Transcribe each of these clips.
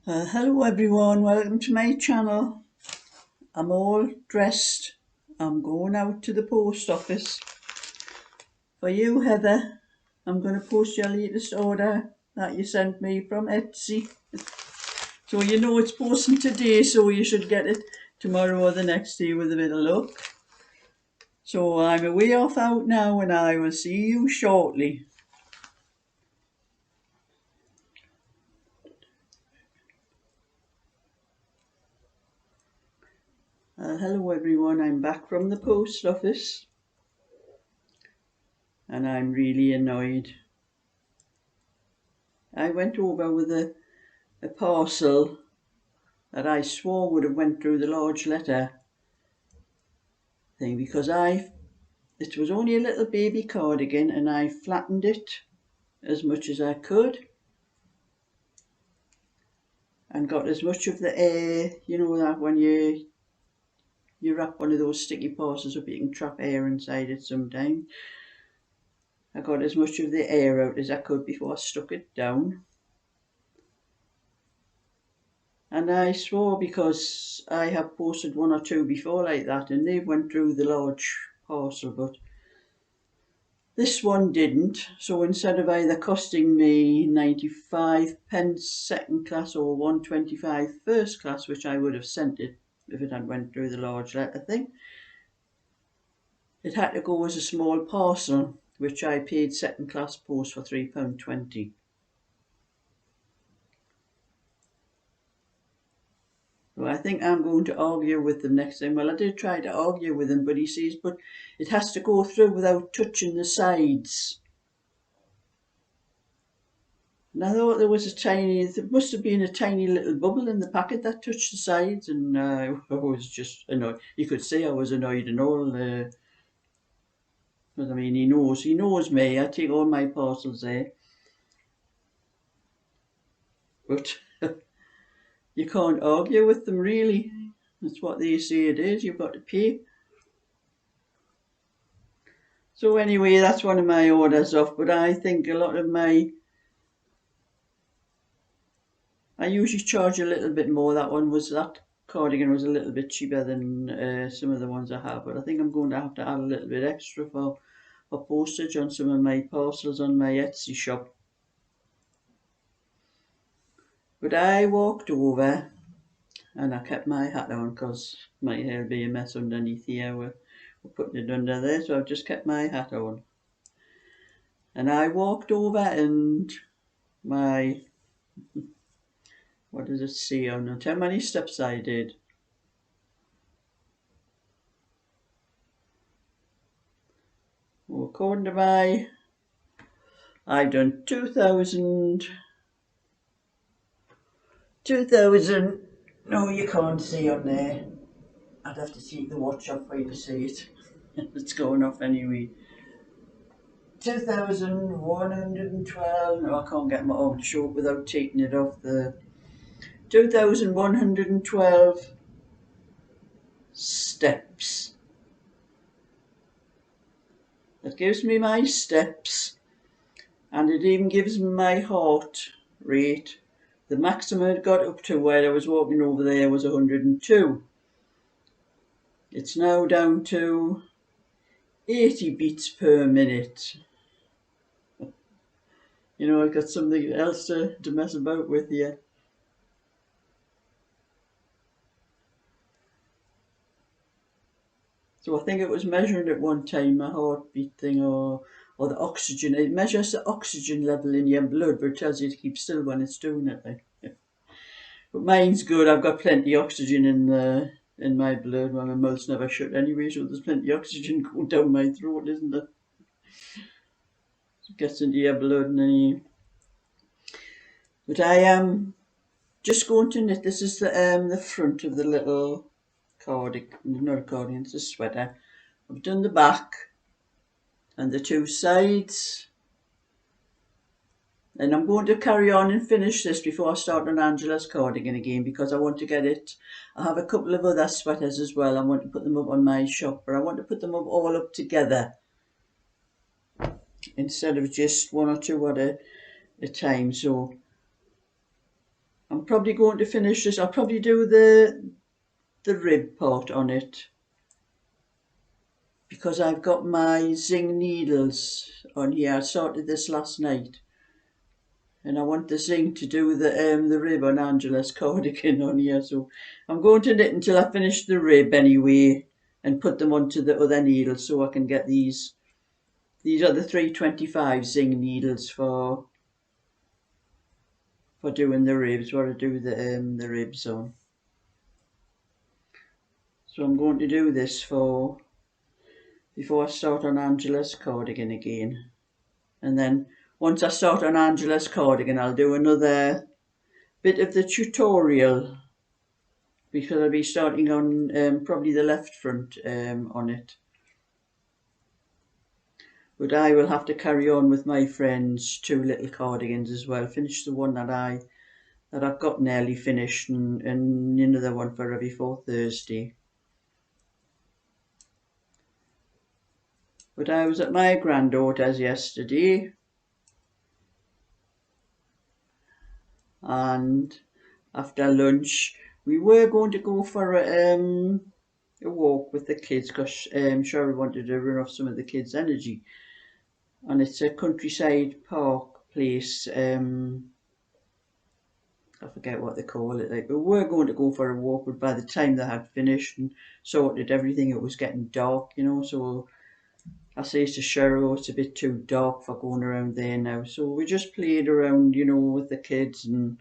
Hello everyone, welcome to my channel. I'm all dressed. I'm going out to the post office. For you, Heather, I'm going to post your latest order that you sent me from Etsy. So you know it's posting today, so you should get it tomorrow or the next day with a bit of luck. So I'm away off out now and I will see you shortly. Hello everyone, I'm back from the post office and I'm really annoyed. I went over with a parcel that I swore would have went through the large letter thing because it was only a little baby cardigan and I flattened it as much as I could and got as much of the air, you know, that when you wrap one of those sticky parcels up you can trap air inside it sometimes. I got as much of the air out as I could before I stuck it down. And I swore, because I have posted one or two before like that and they went through the large parcel, but this one didn't, so instead of either costing me 95p second class or 125 first class, which I would have sent it if it had went through the large letter thing, it had to go as a small parcel, which I paid second class post for £3.20. Well, I think I'm going to argue with them next time. Well, I did try to argue with him, but he says, but it has to go through without touching the sides. And I thought there must have been a tiny little bubble in the packet that touched the sides, and I was just annoyed. You could see I was annoyed and all, because I mean, he knows me. I take all my parcels there. But you can't argue with them, really. That's what they say it is, you've got to pay. So anyway, that's one of my orders off, but I think a lot of I usually charge a little bit more. That cardigan was a little bit cheaper than some of the ones I have, but I think I'm going to have to add a little bit extra for postage on some of my parcels on my Etsy shop. But I walked over and I kept my hat on because my hair will be a mess underneath here. We're putting it under there, so I've just kept my hat on. And I walked over and my, what does it say on it? How many steps I did? Well, according to I've done 2,000, no you can't see on there. I'd have to take the watch off for you to see it. It's going off anyway. 2,112, no I can't get my arm to show it without taking it off the 2,112 steps. That gives me my steps and it even gives me my heart rate. The maximum it got up to where I was walking over there was 102. It's now down to 80 beats per minute. You know, I've got something else to mess about with here. So I think it was measuring at one time, a heartbeat thing, or the oxygen. It measures the oxygen level in your blood, but it tells you to keep still when it's doing it. Like. But mine's good. I've got plenty of oxygen in my blood. Well, my mouth's never shut anyway, so there's plenty of oxygen going down my throat, isn't there? It gets into your blood and then you... But I am just going to knit. This is the front of the little cardigan, not a cardigan, it's a sweater. I've done the back and the two sides, and I'm going to carry on and finish this before I start on Angela's cardigan again, because I want to get it. I have a couple of other sweaters as well. I want to put them up on my shop, but I want to put them up all up together instead of just one or two at a time. So I'm probably going to finish this. I'll probably do the rib part on it, because I've got my zing needles on here. I started this last night, and I want the zing to do the rib on Angela's cardigan on here. So I'm going to knit until I finish the rib anyway, and put them onto the other needles so I can get these. These are the 325 zing needles for doing the ribs, where I do the ribs on. So I'm going to do this before I start on Angela's cardigan again. And then once I start on Angela's cardigan, I'll do another bit of the tutorial, because I'll be starting on probably the left front on it. But I will have to carry on with my friend's 2 little cardigans as well. Finish the one that I've got nearly finished, and another one for before Thursday. But I was at my granddaughter's yesterday, and after lunch we were going to go for a walk with the kids, because Sheila wanted to run off some of the kids' energy. And it's a countryside park place. I forget what they call it. Like, we were going to go for a walk, but by the time they had finished and sorted everything, it was getting dark, you know. So I says to Sheryl, it's a bit too dark for going around there now. So we just played around, you know, with the kids, and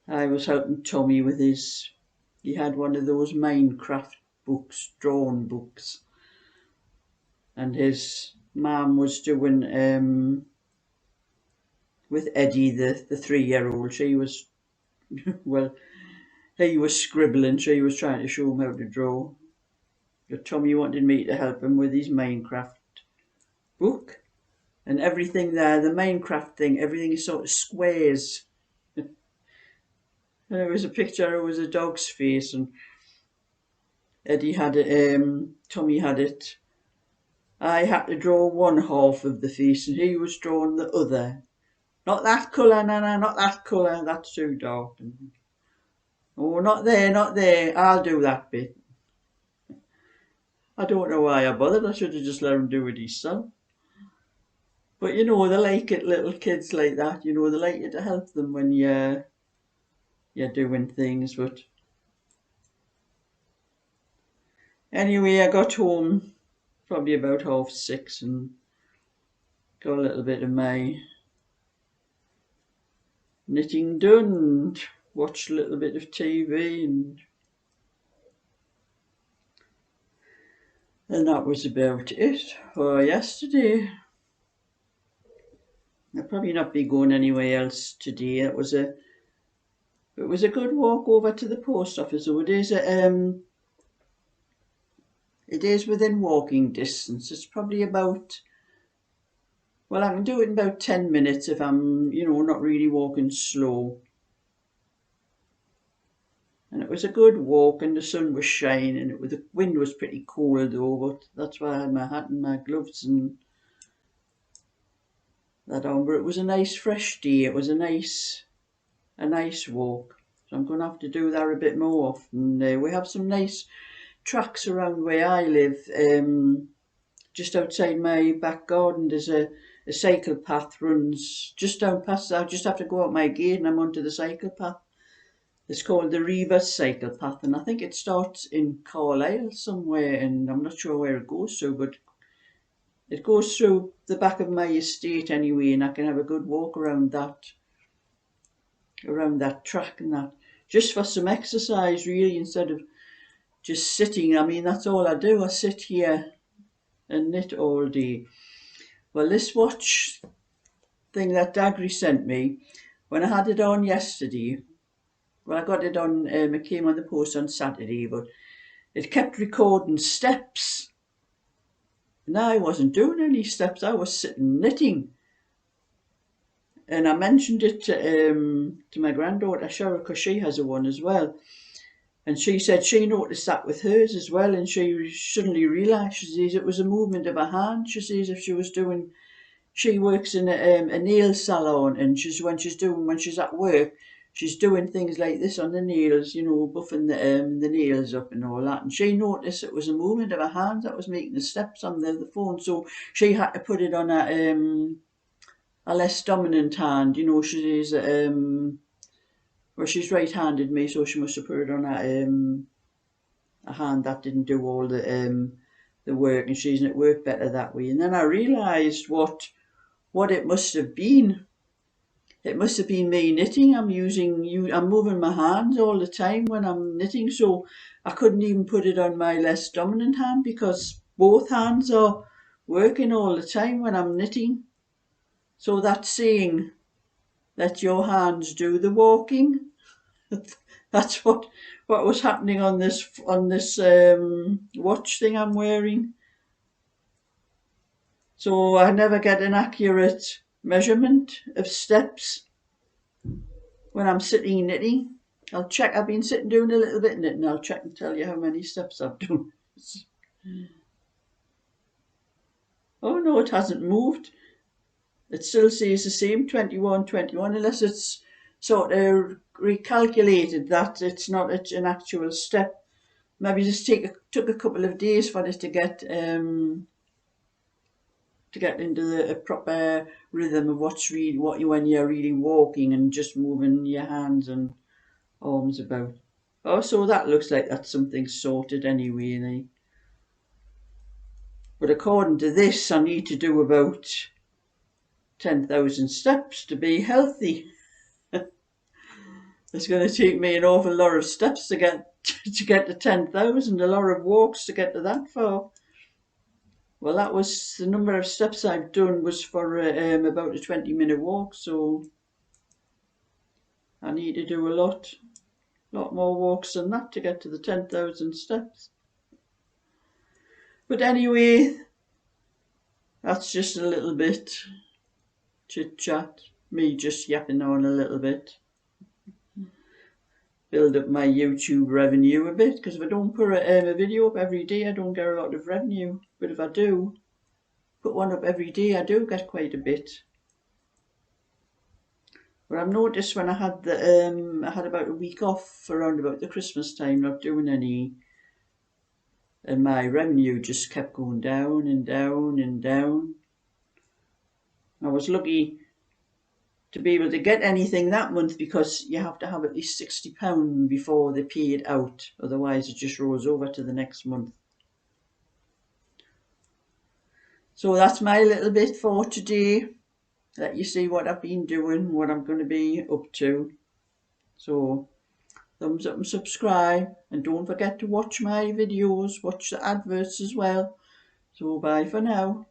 I was helping Tommy with he had one of those Minecraft books, drawn books, and his mum was doing with Eddie, the 3-year-old. She was, well, he was scribbling, she was trying to show him how to draw. But Tommy wanted me to help him with his Minecraft book. And everything there, the Minecraft thing, everything is sort of squares. And there was a picture, it was a dog's face, and Eddie had it, Tommy had it. I had to draw one half of the face, and he was drawing the other. Not that colour, Nana, not that colour, that's too dark. Oh, not there, I'll do that bit. I don't know why I bothered, I should have just let him do it himself. But you know, they like it, little kids like that, you know, they like you to help them when you're doing things. But anyway, I got home probably about 6:30 and got a little bit of my knitting done, and watched a little bit of TV, and that was about it for yesterday. I'll probably not be going anywhere else today. It was a good walk over to the post office. So it is within walking distance. It's probably about, well, I can do it in about 10 minutes if I'm, you know, not really walking slow. And it was a good walk, and the sun was shining, and the wind was pretty cold though, but that's why I had my hat and my gloves and that on. But it was a nice fresh day. It was a nice walk. So I'm going to have to do that a bit more often. We have some nice tracks around where I live. Just outside my back garden, there's a cycle path runs just down past. I just have to go out my gate and I'm onto the cycle path. It's called the Reverse Cycle Path, and I think it starts in Carlisle somewhere, and I'm not sure where it goes to, but it goes through the back of my estate anyway, and I can have a good walk around that track and that, just for some exercise really, instead of just sitting. I mean, that's all I do. I sit here and knit all day. Well, this watch thing that Dagry sent me, when I had it on yesterday, well, I got it on, it came on the post on Saturday, but it kept recording steps. And I wasn't doing any steps, I was sitting knitting. And I mentioned it to my granddaughter, Sheila, because she has a one as well. And she said she noticed that with hers as well, and she suddenly realised, she says, it was a movement of her hand. She says if she was she works in a nail salon, and when she's at work, she's doing things like this on the nails, you know, buffing the nails up and all that. And she noticed it was a movement of her hands that was making the steps on the phone. So she had to put it on a less dominant hand. You know, she's well, she's right-handed, me, so she must have put it on a hand that didn't do all the work, and she's it worked better that way. And then I realised what it must have been. It must have been me knitting. I'm moving my hands all the time when I'm knitting, so I couldn't even put it on my less dominant hand because both hands are working all the time when I'm knitting. So that's saying that your hands do the walking. That's what was happening on this watch thing I'm wearing. So I never get an accurate measurement of steps when I'm sitting knitting. I'll check. I've been sitting doing a little bit of knitting. I'll check and tell you how many steps I've done. Oh no, it hasn't moved. It still says the same, 21, 21, unless it's sort of recalculated that it's not an actual step. Maybe just took a couple of days for it to get into the proper rhythm of when you're really walking and just moving your hands and arms about. Oh, so that looks like that's something sorted anyway. But according to this, I need to do about 10,000 steps to be healthy. It's going to take me an awful lot of steps to get to 10,000, a lot of walks to get to that far. Well, that was the number of steps I've done was for about a 20-minute walk, so I need to do a lot more walks than that to get to the 10,000 steps. But anyway, that's just a little bit chit chat, me just yapping on a little bit. Build up my YouTube revenue a bit, because if I don't put a video up every day, I don't get a lot of revenue. But if I do put one up every day, I do get quite a bit. But I've noticed when I had I had about a week off around about the Christmas time, not doing any, and my revenue just kept going down and down and down. I was lucky to be able to get anything that month because you have to have at least £60 before they pay it out, otherwise it just rolls over to the next month. So that's my little bit for today. Let you see what I've been doing, what I'm going to be up to. So thumbs up and subscribe, and don't forget to watch my videos, watch the adverts as well. So bye for now.